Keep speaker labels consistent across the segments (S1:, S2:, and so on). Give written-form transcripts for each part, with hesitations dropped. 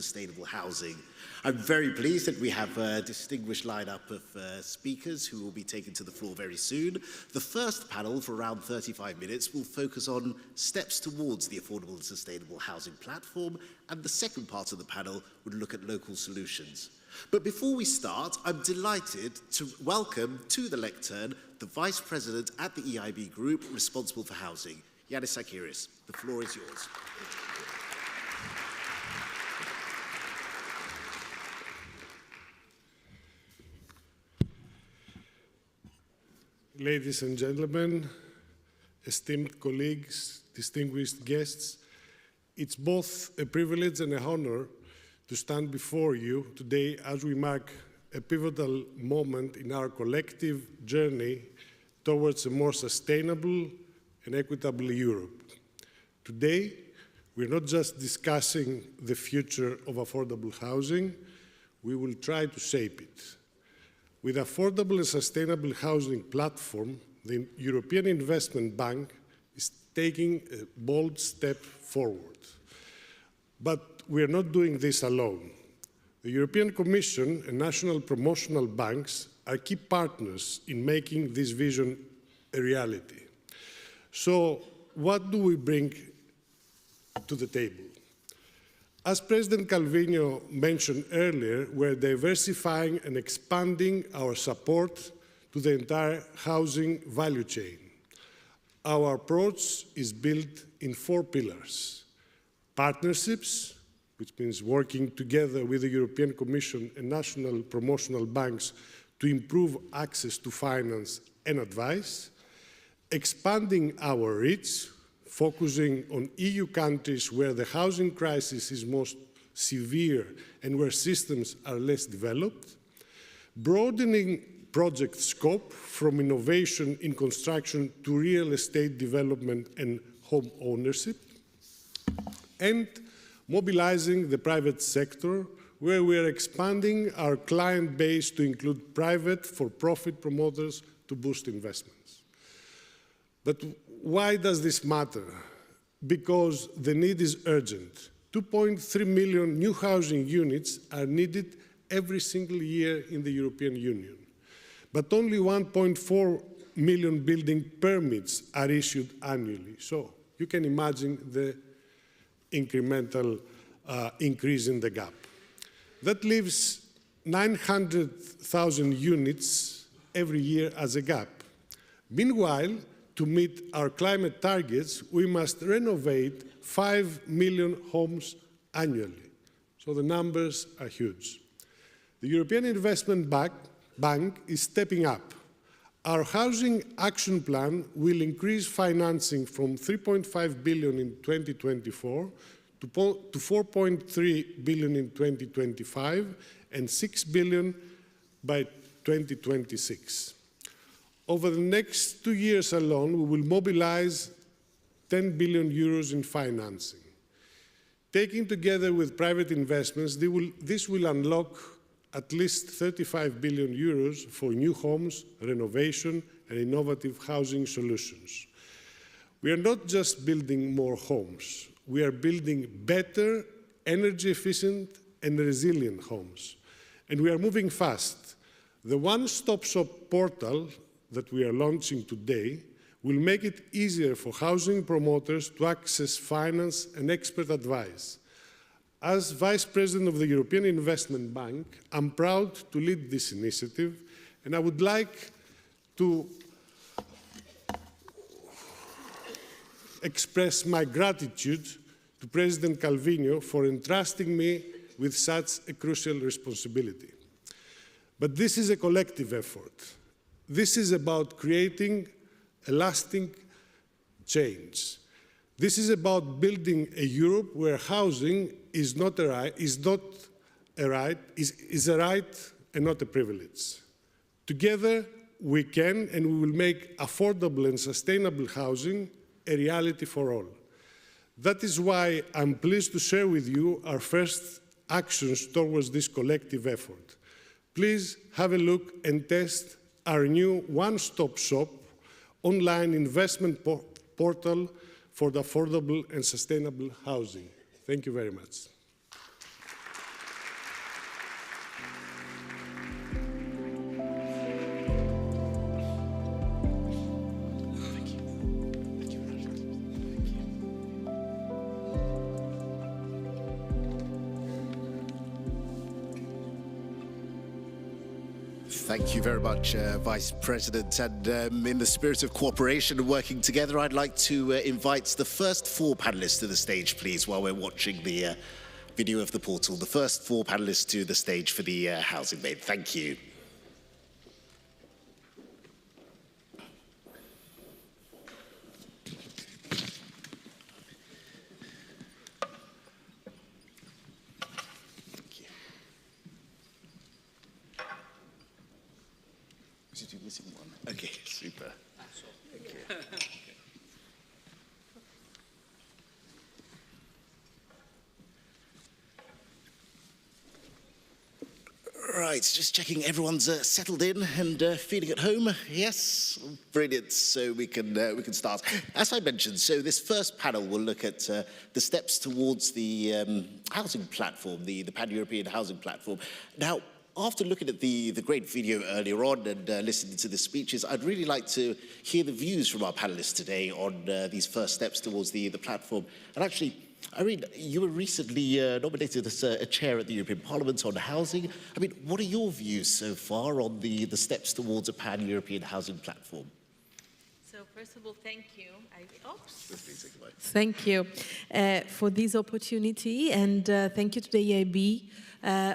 S1: sustainable housing. I'm very pleased that we have a distinguished lineup of speakers who will be taken to the floor very soon. The first panel, for around 35 minutes, will focus on steps towards the affordable and sustainable housing platform, and the second part of the panel would look at local solutions. But before we start, I'm delighted to welcome to the lectern the Vice President at the EIB Group responsible for housing, Ioannis Tsakiris. The floor is yours.
S2: Ladies and gentlemen, esteemed colleagues, distinguished guests, it's both a privilege and an honor to stand before you today as we mark a pivotal moment in our collective journey towards a more sustainable and equitable Europe. Today, we're not just discussing the future of affordable housing, we will try to shape it. With affordable and sustainable housing platform, the European Investment Bank is taking a bold step forward. But we are not doing this alone. The European Commission and national promotional banks are key partners in making this vision a reality. So, what do we bring to the table? As President Calvino mentioned earlier, we're diversifying and expanding our support to the entire housing value chain. Our approach is built in 4 pillars: partnerships, which means working together with the European Commission and national promotional banks to improve access to finance and advice; expanding our reach, focusing on EU countries where the housing crisis is most severe and where systems are less developed; broadening project scope from innovation in construction to real estate development and home ownership; and mobilizing the private sector, where we are expanding our client base to include private for-profit promoters to boost investments. But why does this matter? Because the need is urgent. 2.3 million new housing units are needed every single year in the European Union. But only 1.4 million building permits are issued annually. So you can imagine the incremental increase in the gap. That leaves 900,000 units every year as a gap. Meanwhile, to meet our climate targets, we must renovate 5 million homes annually. So the numbers are huge. The European Investment Bank is stepping up. Our Housing Action Plan will increase financing from 3.5 billion in 2024 to 4.3 billion in 2025 and 6 billion by 2026. Over the next 2 years alone, we will mobilize 10 billion euros in financing. Taken together with private investments, this will unlock at least 35 billion euros for new homes, renovation, and innovative housing solutions. We are not just building more homes, we are building better, energy-efficient, and resilient homes. And we are moving fast. The one-stop-shop portal that we are launching today will make it easier for housing promoters to access finance and expert advice. As Vice President of the European Investment Bank, I'm proud to lead this initiative, and I would like to express my gratitude to President Calvino for entrusting me with such a crucial responsibility. But this is a collective effort. This is about creating a lasting change. This is about building a Europe where housing is a right and not a privilege. Together, we can and we will make affordable and sustainable housing a reality for all. That is why I'm pleased to share with you our first actions towards this collective effort. Please have a look and test our new one-stop shop online investment portal for the affordable and sustainable housing. Thank you very much.
S1: Thank you very much, Vice President. And in the spirit of cooperation and working together, I'd like to invite the first 4 panelists to the stage, please, while we're watching the video of the portal. The first 4 panelists to the stage for the housing main. Thank you. Missing one. Okay, super. Thank you. Right, just checking everyone's settled in and feeling at home. Yes, brilliant. So we can start. As I mentioned, so this first panel will look at the steps towards the housing platform, the Pan-European housing platform. Now, after looking at the great video earlier on and listening to the speeches, I'd really like to hear the views from our panelists today on these first steps towards the platform. And actually, Irene, you were recently nominated as a chair at the European Parliament on housing. I mean, what are your views so far on the steps towards a pan-European housing platform?
S3: So first of all, thank you.
S4: Thank you for this opportunity, and thank you to the EIB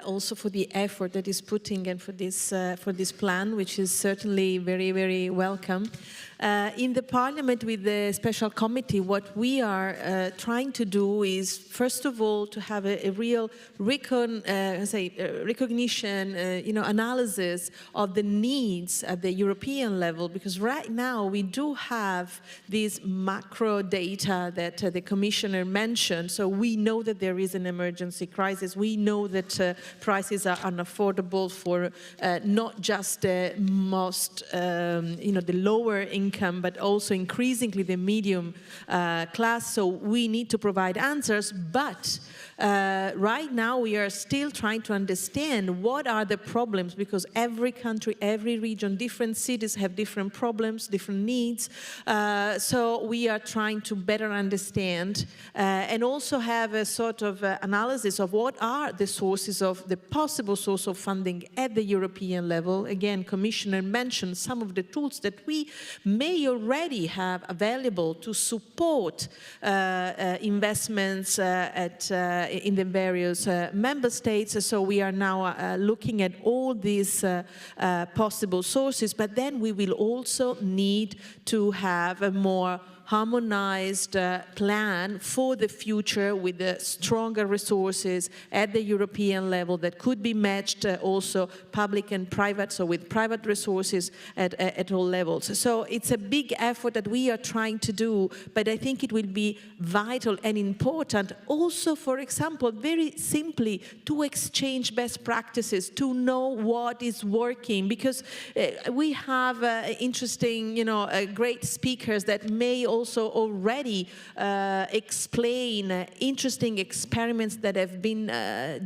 S4: also for the effort that is putting in for this plan, which is certainly very, very welcome. In the Parliament with the Special Committee, what we are trying to do is, first of all, to have a real recognition, analysis of the needs at the European level, because right now we do have this macro data that the Commissioner mentioned, so we know that there is an emergency crisis. We know that prices are unaffordable for not just the most, the lower income, but also increasingly the medium class. So we need to provide answers. But right now we are still trying to understand what are the problems, because every country, every region, different cities have different problems, different needs. So we are trying to better understand and also have a sort of analysis of what are the sources of the possible source of funding at the European level. Again, Commissioner mentioned some of the tools that we may already have available to support investments in the various member states. So we are now looking at all these possible sources, but then we will also need to have a more harmonized plan for the future with the stronger resources at the European level that could be matched also public and private, so with private resources at all levels. So it's a big effort that we are trying to do, but I think it will be vital and important also, for example, very simply to exchange best practices, to know what is working, because we have interesting, great speakers that may also already explain interesting experiments that have been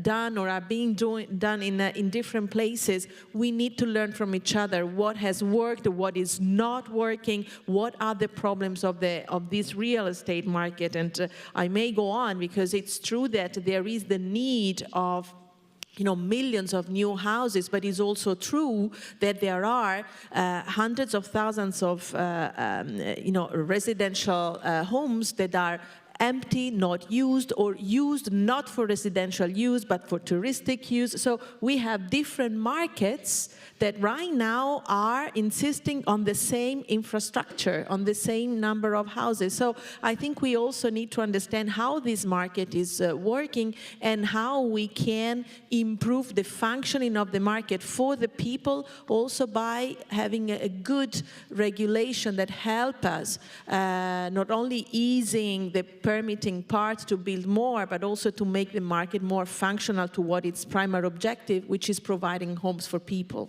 S4: done or are being done in different places. We need to learn from each other what has worked, what is not working, what are the problems of this real estate market. And I may go on, because it's true that there is the need of millions of new houses, but it's also true that there are hundreds of thousands of, residential homes that are empty, not used, or used not for residential use, but for touristic use. So we have different markets that right now are insisting on the same infrastructure, on the same number of houses. So I think we also need to understand how this market is working and how we can improve the functioning of the market for the people, also by having a good regulation that help us not only easing the permitting part to build more, but also to make the market more functional to what its primary objective, which is providing homes for people.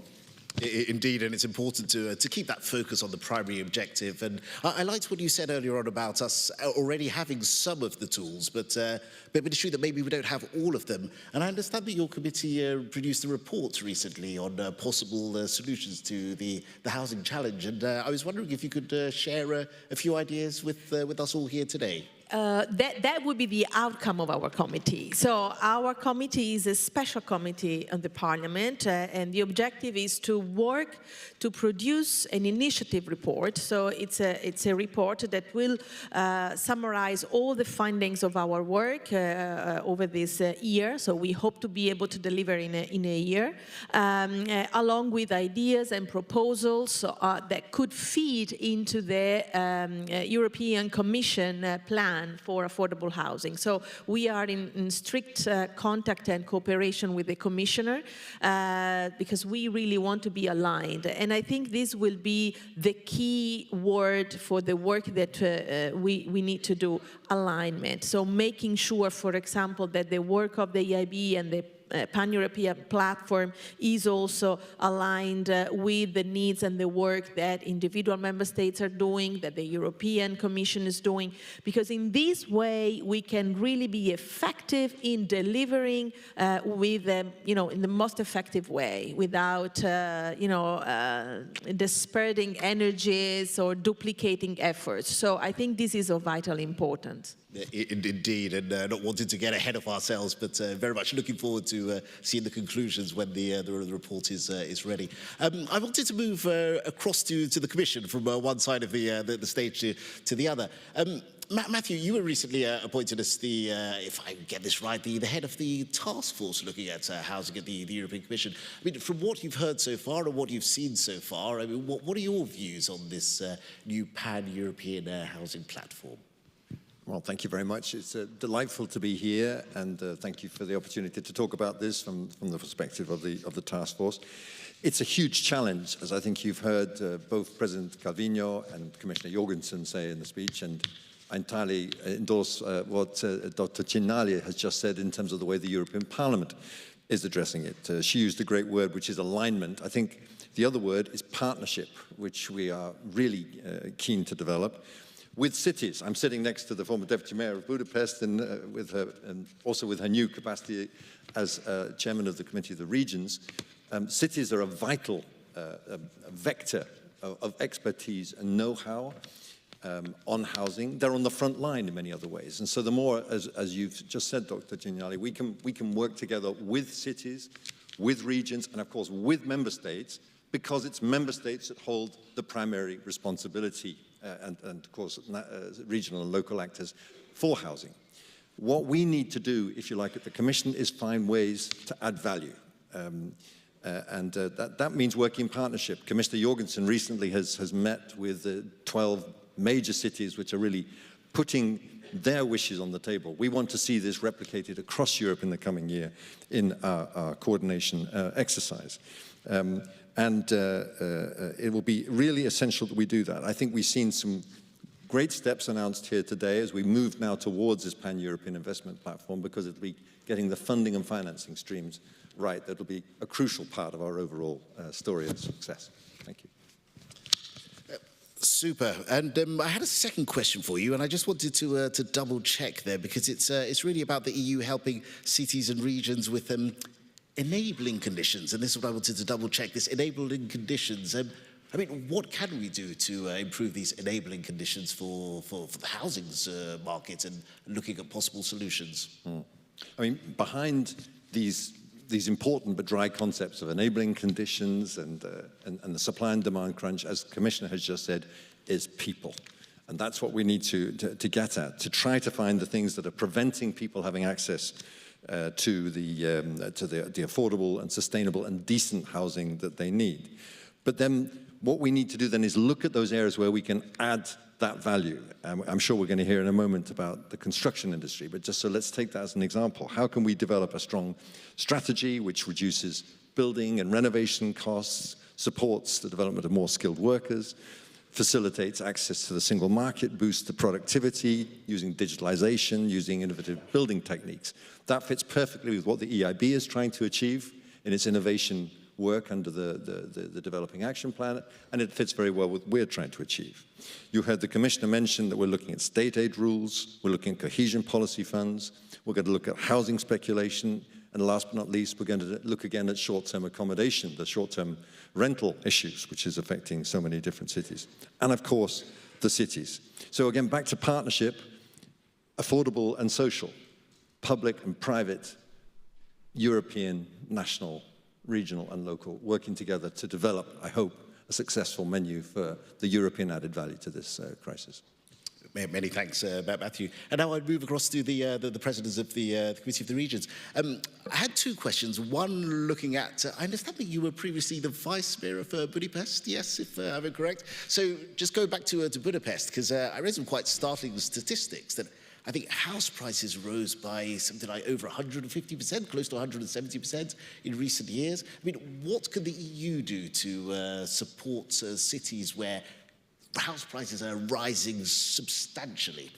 S1: Indeed, and it's important to keep that focus on the primary objective. And I liked what you said earlier on about us already having some of the tools, but it's true that maybe we don't have all of them. And I understand that your committee produced a report recently on possible solutions to the housing challenge. And I was wondering if you could share a few ideas with us all here today.
S4: That would be the outcome of our committee. So our committee is a special committee of the Parliament, and the objective is to work to produce an initiative report. So it's a report that will summarize all the findings of our work over this year. So we hope to be able to deliver in a year, along with ideas and proposals that could feed into the European Commission plan for affordable housing. So we are in strict contact and cooperation with the Commissioner because we really want to be aligned. And I think this will be the key word for the work that we need to do, alignment. So making sure, for example, that the work of the EIB and the pan-European platform is also aligned with the needs and the work that individual member states are doing, that the European Commission is doing, because in this way we can really be effective in delivering with, in the most effective way, without, dispersing energies or duplicating efforts. So I think this is of vital importance.
S1: Indeed, and not wanting to get ahead of ourselves, but very much looking forward to seeing the conclusions when the report is ready. I wanted to move across to the Commission from one side of the stage to the other. Matthew, you were recently appointed as the, if I get this right, the head of the task force looking at housing at the European Commission. I mean, from what you've heard so far and what you've seen so far, I mean, what are your views on this new pan-European housing platform?
S5: Well, thank you very much. It's delightful to be here, and thank you for the opportunity to talk about this from the perspective of the task force. It's a huge challenge, as I think you've heard both President Calvino and Commissioner Jorgensen say in the speech, and I entirely endorse what Dr. Tinagli has just said in terms of the way the European Parliament is addressing it. She used a great word, which is alignment. I think the other word is partnership, which we are really keen to develop. With cities, I'm sitting next to the former Deputy Mayor of Budapest, and also with her new capacity as Chairman of the Committee of the Regions. Cities are a vital vector of expertise and know-how on housing. They're on the front line in many other ways. And so the more, as you've just said, Dr. Tinagli, we can work together with cities, with regions, and of course with member states, because it's member states that hold the primary responsibility and of course, regional and local actors for housing. What we need to do, if you like, at the Commission is find ways to add value. That means working in partnership. Commissioner Jorgensen recently has met with 12 major cities which are really putting their wishes on the table. We want to see this replicated across Europe in the coming year in our coordination exercise. It will be really essential that we do that. I think we've seen some great steps announced here today as we move now towards this pan-European investment platform, because it'll be getting the funding and financing streams right. That'll be a crucial part of our overall story of success. Thank you.
S1: Super. And I had a second question for you, and I just wanted to double check there, because it's really about the EU helping cities and regions with enabling conditions, and this is what I wanted to double check, this enabling conditions. I mean, what can we do to improve these enabling conditions for the housing market, and looking at possible solutions?
S5: I mean, behind these important but dry concepts of enabling conditions and the supply and demand crunch, as the Commissioner has just said, is people. And that's what we need to get at, to try to find the things that are preventing people having access to the affordable and sustainable and decent housing that they need. But then what we need to do then is look at those areas where we can add that value. I'm sure we're going to hear in a moment about the construction industry, but just so let's take that as an example. How can we develop a strong strategy which reduces building and renovation costs, supports the development of more skilled workers, facilitates access to the single market, boosts the productivity, using digitalization, using innovative building techniques. That fits perfectly with what the EIB is trying to achieve in its innovation work under the Developing Action Plan, and it fits very well with what we're trying to achieve. You heard the Commissioner mention that we're looking at state aid rules, we're looking at cohesion policy funds, we're going to look at housing speculation, and last but not least, we're going to look again at short-term accommodation, the short-term rental issues, which is affecting so many different cities. And of course, the cities. So again, back to partnership. affordable and social, public and private, European, national, regional and local, working together to develop, I hope, a successful menu for the European added value to this crisis.
S1: Many thanks, Matthew. And now I move across to the presidents of the Committee of the Regions. I had two questions. One looking at, I understand that you were previously the Vice Mayor of Budapest, yes, if I'm correct. So just go back to Budapest, because I read some quite startling statistics that I think house prices rose by something like over 150%, close to 170% in recent years. I mean, what can the EU do to support cities where house prices are rising substantially?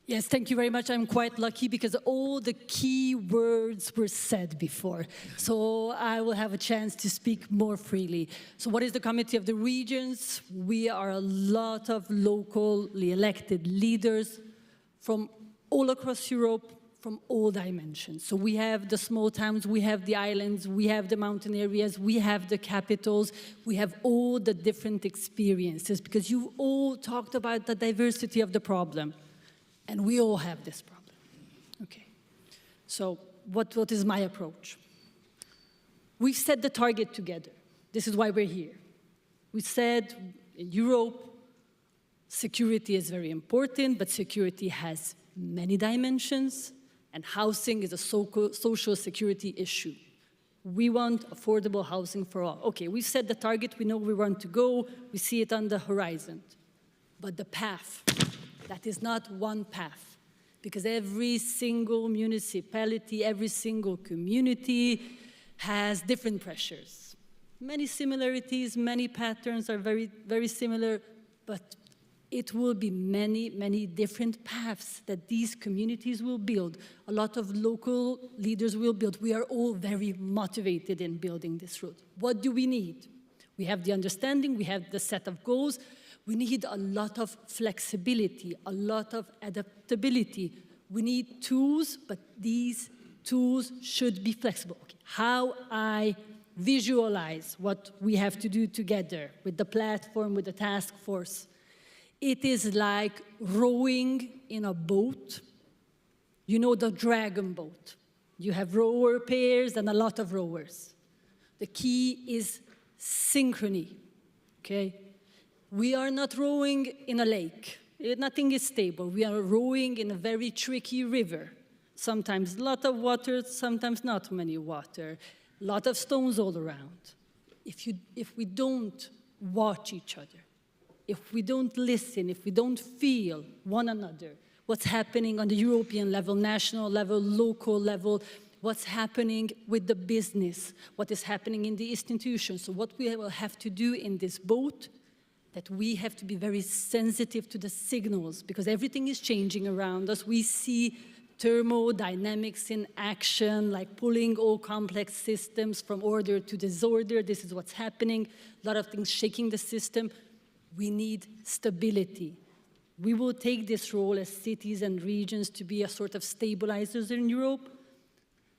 S6: Yes, thank you very much. I'm quite lucky because all the key words were said before. So I will have a chance to speak more freely. So what is the Committee of the Regions? We are a lot of locally elected leaders from all across Europe, from all dimensions. So we have the small towns, we have the islands, we have the mountain areas, we have the capitals, we have all the different experiences, because you all talked about the diversity of the problem, and we all have this problem. Okay, so what is my approach? We've set the target together. This is why we're here. We said in Europe, security is very important, but security has many dimensions, and housing is a social security issue. We want affordable housing for all. Okay, we've set the target, we know where we want to go, we see it on the horizon. But the path, that is not one path, because every single municipality, every single community has different pressures. Many similarities, many patterns are very, very similar, but it will be many, many different paths that these communities will build. A lot of local leaders will build. We are all very motivated in building this road. What do we need? We have the understanding, we have the set of goals. We need a lot of flexibility, a lot of adaptability. We need tools, but these tools should be flexible. Okay. How I visualize what we have to do together with the platform, with the task force. It is like rowing in a boat. You know, the dragon boat. You have rower pairs and a lot of rowers. The key is synchrony, okay? We are not rowing in a lake. Nothing is stable. We are rowing in a very tricky river. Sometimes a lot of water, sometimes not many water. A lot of stones all around. If we don't watch each other, if we don't listen, if we don't feel one another, what's happening on the European level, national level, local level, what's happening with the business, what is happening in the institutions. So what we will have to do in this boat, that we have to be very sensitive to the signals, because everything is changing around us. We see thermodynamics in action, like pulling all complex systems from order to disorder. This is what's happening. A lot of things shaking the system. We need stability. We will take this role as cities and regions to be a sort of stabilizers in Europe.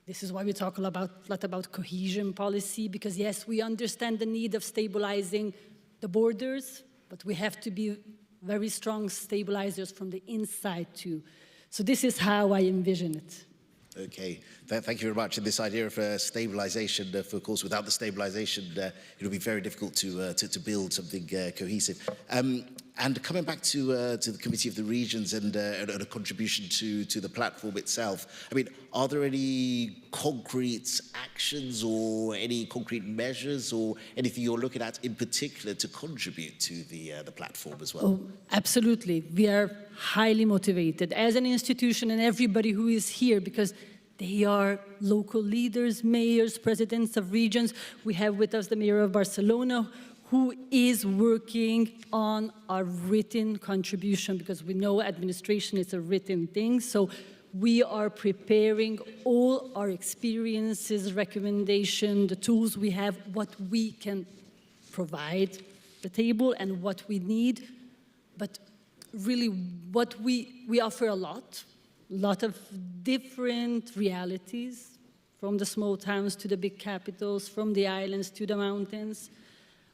S6: This is why we talk a lot about cohesion policy, because yes, we understand the need of stabilizing the borders, but we have to be very strong stabilizers from the inside too. So this is how I envision it.
S1: Okay, thank you very much. And this idea of stabilization, of course, without the stabilization, it'll be very difficult to build something cohesive. And coming back to the Committee of the Regions and a contribution to the platform itself, I mean, are there any concrete actions or any concrete measures or anything you're looking at in particular to contribute to the platform as well?
S6: Oh, absolutely. We are highly motivated as an institution and everybody who is here, because they are local leaders, mayors, presidents of regions. We have with us the mayor of Barcelona, who is working on a written contribution, because we know administration is a written thing. So we are preparing all our experiences, recommendation, the tools we have, what we can provide the table and what we need. But really what we offer a lot of different realities, from the small towns to the big capitals, from the islands to the mountains.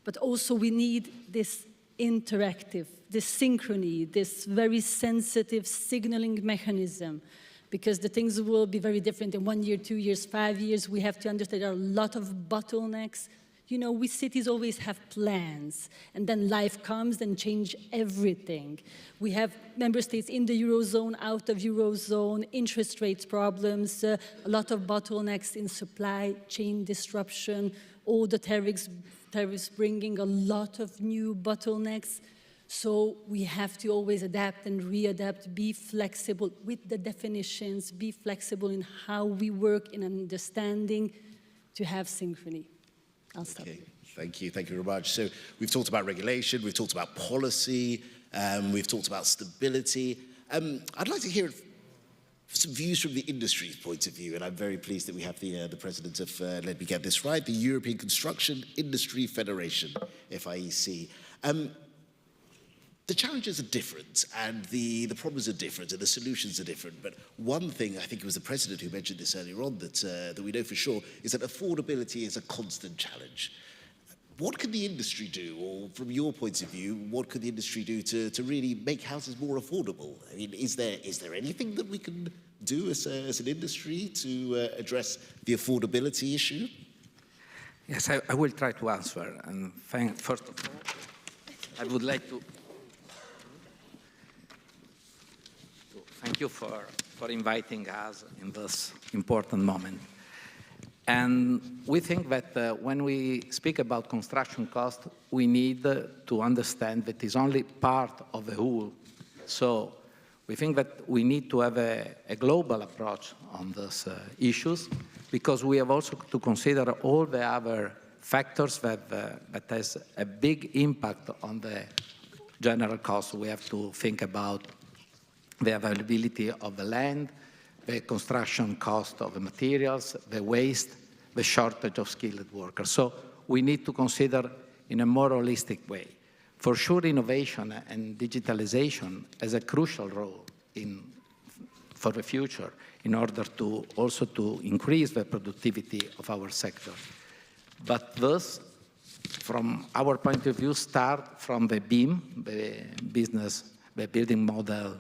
S6: But also we need this interactive, this synchrony, this very sensitive signaling mechanism, because the things will be very different in 1 year, 2 years, 5 years. We have to understand there are a lot of bottlenecks. You know, we cities always have plans, and then life comes and change everything. We have member states in the Eurozone, out of Eurozone, interest rates problems, a lot of bottlenecks in supply chain disruption, all the tariffs bringing a lot of new bottlenecks. So we have to always adapt and readapt, be flexible with the definitions, be flexible in how we work, in understanding, to have synchrony. I'll stop.
S1: Okay, thank you very much. So we've talked about regulation, we've talked about policy, we've talked about stability. I'd like to hear some views from the industry's point of view, and I'm very pleased that we have the president of, let me get this right, the European Construction Industry Federation, FIEC. The challenges are different, and the problems are different, and the solutions are different. But one thing, I think it was the president who mentioned this earlier on, that we know for sure, is that affordability is a constant challenge. What can the industry do, or from your point of view, what could the industry do to really make houses more affordable? I mean, is there anything that we can do as an industry to address the affordability issue?
S7: Yes, I will try to answer. And first of all, I would like to thank you for inviting us in this important moment. And we think that when we speak about construction cost, we need to understand that it's only part of the whole. So we think that we need to have a global approach on these issues, because we have also to consider all the other factors that has a big impact on the general cost. We have to think about the availability of the land, the construction cost of the materials, the waste, the shortage of skilled workers. So we need to consider in a more holistic way. For sure, innovation and digitalization has a crucial role for the future in order to also to increase the productivity of our sector. But this, from our point of view, start from the BIM, the building model,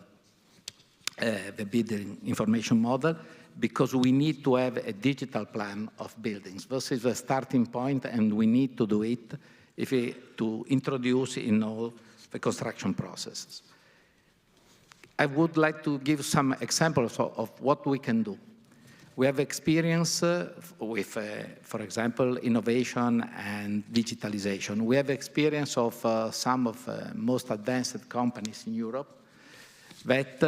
S7: the building information model, because we need to have a digital plan of buildings. This is the starting point, and we need to do it to introduce in all the construction processes. I would like to give some examples of what we can do. We have experience with, for example, innovation and digitalization. We have experience of some of the most advanced companies in Europe that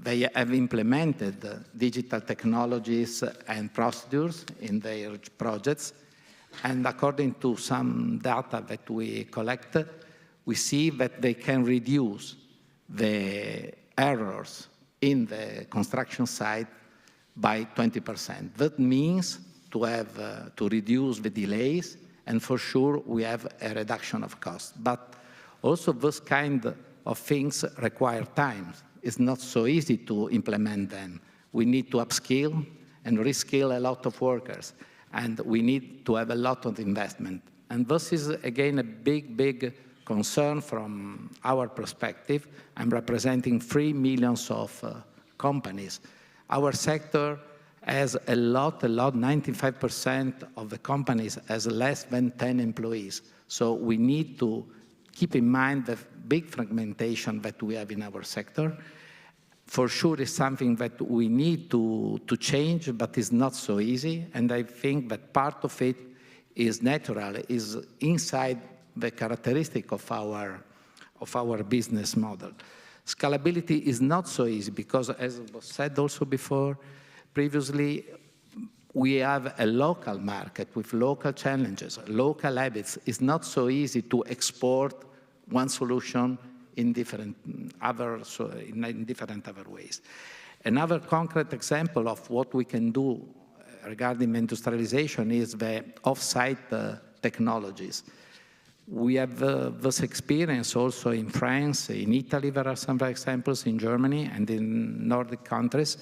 S7: they have implemented digital technologies and procedures in their projects. And according to some data that we collect, we see that they can reduce the errors in the construction site by 20%. That means to reduce the delays, and for sure we have a reduction of cost. But also this kind of things require time. It's not so easy to implement them. We need to upskill and reskill a lot of workers, and we need to have a lot of investment. And this is, again, a big, big concern from our perspective. I'm representing 3 million of companies. Our sector has a lot, 95% of the companies has less than 10 employees. So we need to keep in mind the big fragmentation that we have in our sector. For sure, it's something that we need to change, but it's not so easy. And I think that part of it is natural, is inside the characteristic of our business model. Scalability is not so easy because, as was said also before, previously, we have a local market with local challenges, local habits. It's not so easy to export one solution in different other ways. Another concrete example of what we can do regarding industrialization is the off-site technologies. We have this experience also in France, in Italy, there are some examples, in Germany and in Nordic countries.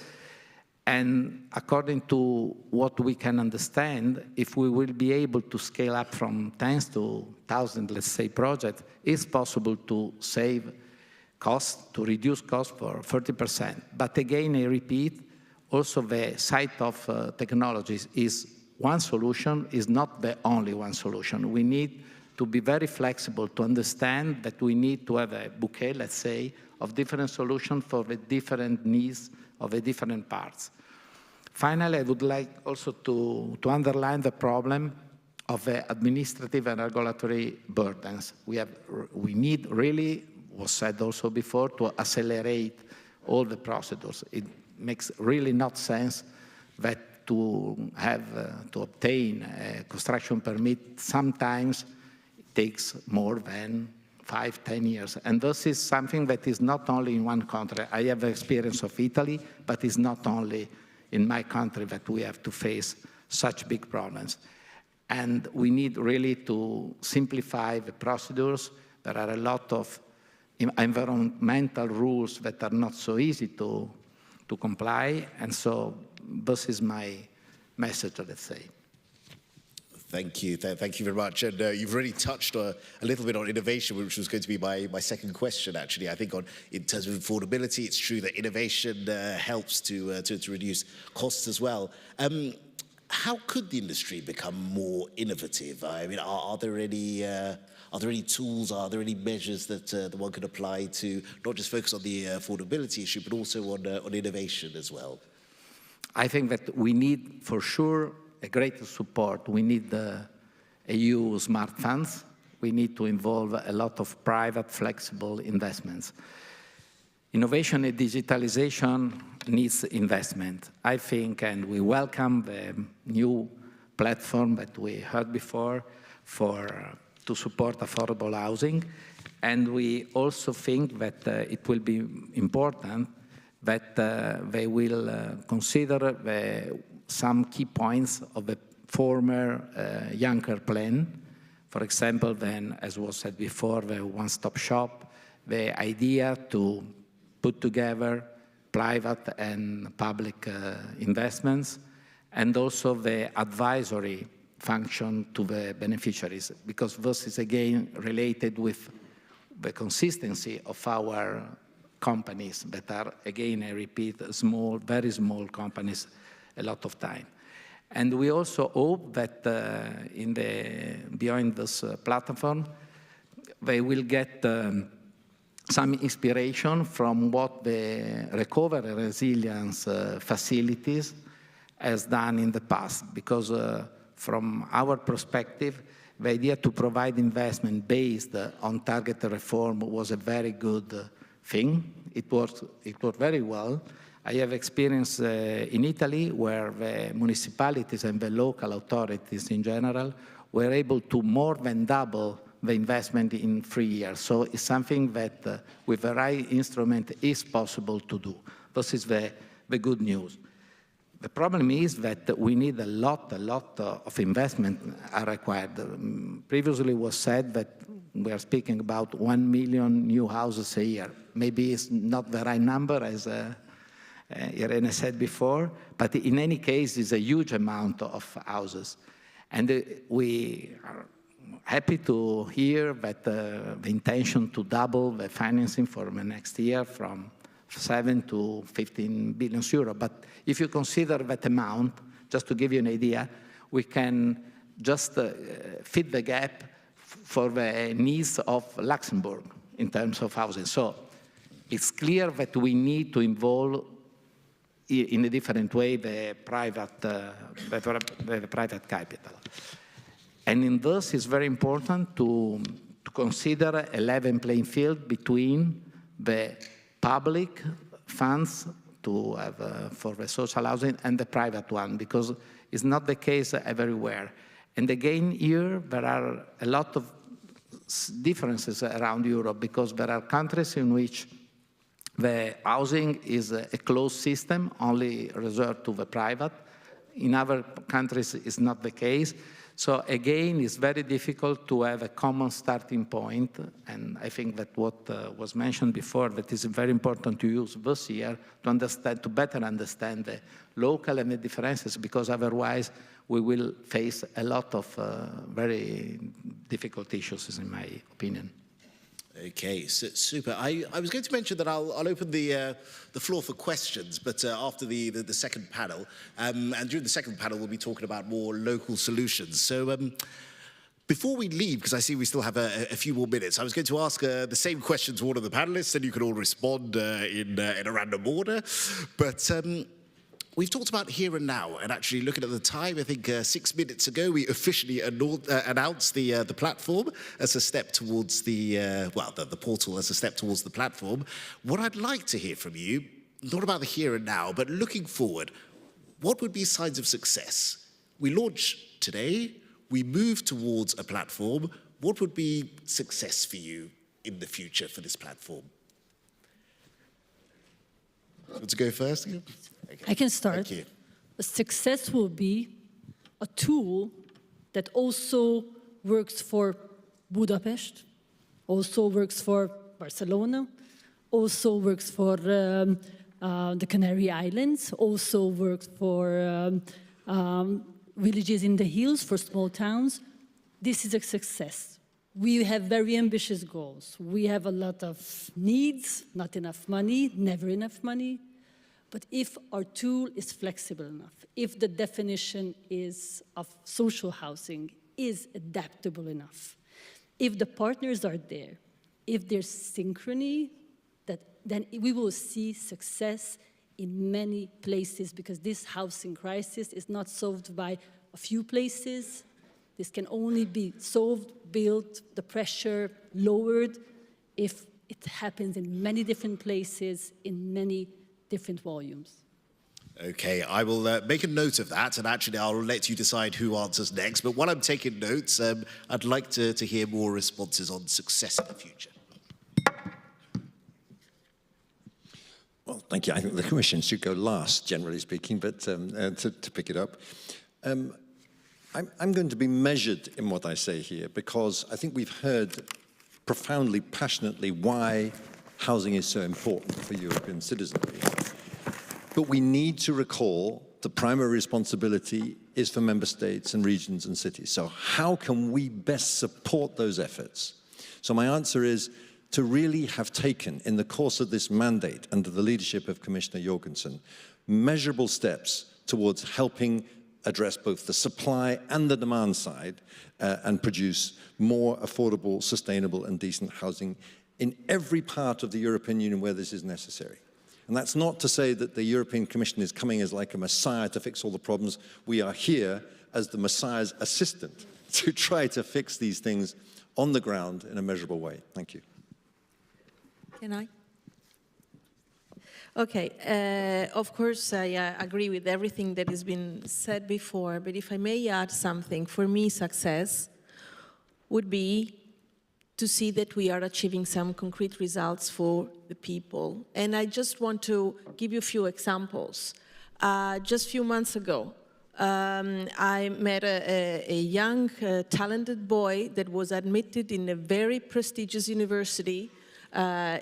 S7: And according to what we can understand, if we will be able to scale up from tens to thousands, let's say, projects, it's possible to save costs, to reduce costs for 30%. But again, I repeat, also the side of technologies is one solution, is not the only one solution. We need to be very flexible to understand that we need to have a bouquet, let's say, of different solutions for the different needs of the different parts. Finally, I would like also to underline the problem of the administrative and regulatory burdens. We need really, was said also before, to accelerate all the procedures. It makes really not sense that to have to obtain a construction permit sometimes it takes more than 5, 10 years. And this is something that is not only in one country. I have experience of Italy, but it's not only in my country that we have to face such big problems. And we need really to simplify the procedures. There are a lot of environmental rules that are not so easy to comply. And so this is my message, let's say.
S1: Thank you. Thank you very much. And you've already touched a little bit on innovation, which was going to be my second question, actually. I think in terms of affordability, it's true that innovation helps to reduce costs as well. How could the industry become more innovative? I mean, are there any tools, are there any measures that one could apply to not just focus on the affordability issue, but also on innovation as well?
S7: I think that we need, for sure, a greater support. We need the EU smart funds. We need to involve a lot of private, flexible investments. Innovation and digitalization needs investment, I think, and we welcome the new platform that we heard before to support affordable housing. And we also think that it will be important that they will consider some key points of the former Juncker plan. For example, then, as was said before, the one-stop shop, the idea to put together private and public investments, and also the advisory function to the beneficiaries, because this is again related with the consistency of our companies that are, again, I repeat, small, very small companies a lot of time. And we also hope that beyond this platform, they will get some inspiration from what the recovery and resilience facilities has done in the past, because from our perspective, the idea to provide investment based on targeted reform was a very good thing. It worked very well. I have experience in Italy where the municipalities and the local authorities in general were able to more than double the investment in 3 years. So it's something that with the right instrument is possible to do. This is the good news. The problem is that we need a lot of investment are required. Previously was said that we are speaking about 1 million new houses a year. Maybe it's not the right number, as Irene said before, but in any case, it's a huge amount of houses. And we are happy to hear that the intention to double the financing for the next year from 7 to 15 billion euro. But if you consider that amount, just to give you an idea, we can just fit the gap for the needs of Luxembourg in terms of housing. So it's clear that we need to involve in a different way the private capital. And in this, it's very important to consider a level playing field between the public funds to have for the social housing and the private one, because it's not the case everywhere. And again, here, there are a lot of differences around Europe, because there are countries in which the housing is a closed system, only reserved to the private. in other countries it's not the case. So again, it's very difficult to have a common starting point, and I think that what was mentioned before, that is very important to use this year to understand, to better understand the local and the differences, because otherwise we will face a lot of very difficult issues, in my opinion.
S1: Okay, so, super. I was going to mention that I'll open the floor for questions, but after the second panel, and during the second panel we'll be talking about more local solutions. So before we leave, because I see we still have a few more minutes, I was going to ask the same question to all of the panelists, and you can all respond in a random order. But we've talked about here and now, and actually looking at the time, I think 6 minutes ago we officially announced the platform as a step towards the portal as a step towards the platform. What I'd like to hear from you, not about the here and now, but looking forward, what would be signs of success? We launch today, we move towards a platform. What would be success for you in the future for this platform? Want to go first? Okay.
S6: I can start.
S1: Thank you.
S6: A success will be a tool that also works for Budapest, also works for Barcelona, also works for the Canary Islands, also works for villages in the hills, for small towns. This is a success. We have very ambitious goals. We have a lot of needs, not enough money, never enough money. But if our tool is flexible enough, if the definition of social housing is adaptable enough, if the partners are there, if there's synchrony, then we will see success in many places, because this housing crisis is not solved by a few places. This can only be solved, built, the pressure lowered, if it happens in many different places, in many different volumes.
S1: Okay, I will make a note of that, and actually I'll let you decide who answers next. But while I'm taking notes, I'd like to hear more responses on success in the future.
S5: Well, thank you. I think the Commission should go last, generally speaking, but to pick it up. I'm going to be measured in what I say here, because I think we've heard profoundly, passionately why housing is so important for European citizenry. But we need to recall the primary responsibility is for member states and regions and cities. So how can we best support those efforts? So my answer is to really have taken, in the course of this mandate, under the leadership of Commissioner Jorgensen, measurable steps towards helping address both the supply and the demand side and produce more affordable, sustainable and decent housing in every part of the European Union where this is necessary. And that's not to say that the European Commission is coming as like a messiah to fix all the problems. We are here as the messiah's assistant to try to fix these things on the ground in a measurable way. Thank you.
S4: Can I? Okay, of course I agree with everything that has been said before, but if I may add something, for me success would be to see that we are achieving some concrete results for the people. And I just want to give you a few examples. Just a few months ago, I met a young, talented boy that was admitted in a very prestigious university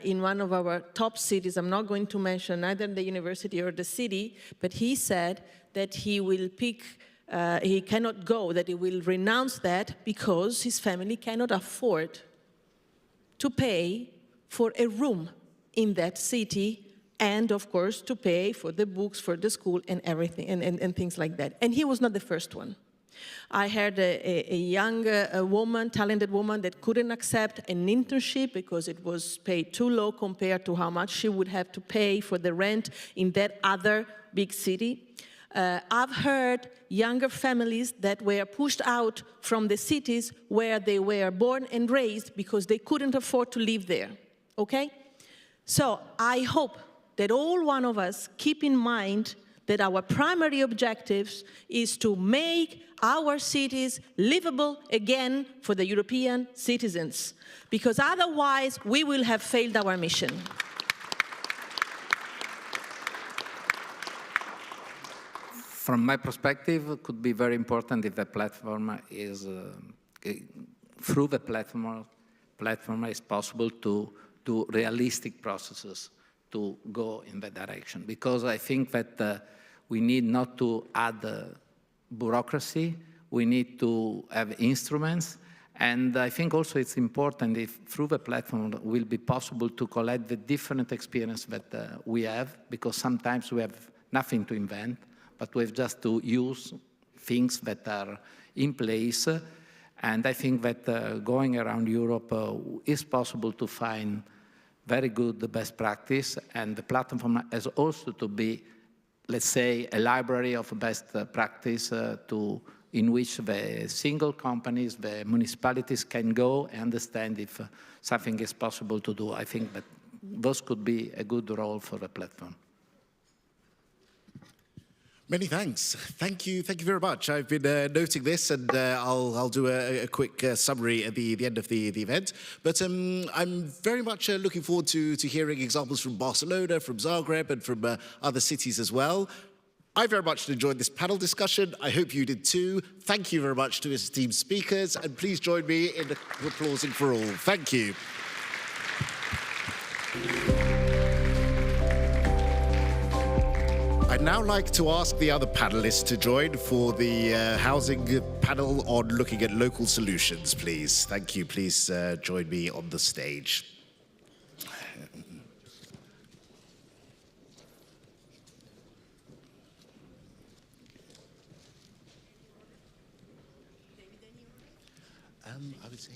S4: in one of our top cities. I'm not going to mention either the university or the city, but he said that he will pick, he cannot go, that he will renounce that because his family cannot afford to pay for a room in that city, and of course to pay for the books, for the school and everything, and things like that. And he was not the first one. I heard a young woman, talented woman, that couldn't accept an internship because it was paid too low compared to how much she would have to pay for the rent in that other big city. I've heard younger families that were pushed out from the cities where they were born and raised because they couldn't afford to live there, okay? So I hope that all one of us keep in mind that our primary objectives is to make our cities livable again for the European citizens, because otherwise we will have failed our mission.
S7: from my perspective, it could be very important if the platform is, through the platform it's possible to do realistic processes to go in that direction. Because I think that we need not to add bureaucracy, we need to have instruments, and I think also it's important if through the platform it will be possible to collect the different experience that we have, because sometimes we have nothing to invent, but we have just to use things that are in place. And I think that going around Europe is possible to find very good best practice, and the platform has also to be, let's say, a library of best practice in which the single companies, the municipalities can go and understand if something is possible to do. I think that those could be a good role for the platform.
S1: Many thanks. Thank you very much. I've been noting this, and I'll do a quick summary at the end of the event. But I'm very much looking forward to hearing examples from Barcelona, from Zagreb, and from other cities as well. I very much enjoyed this panel discussion. I hope you did too. Thank you very much to esteemed speakers, and please join me in applauding for all. Thank you. I'd now like to ask the other panelists to join for the housing panel on looking at local solutions, please. Thank you. Please join me on the stage. I would say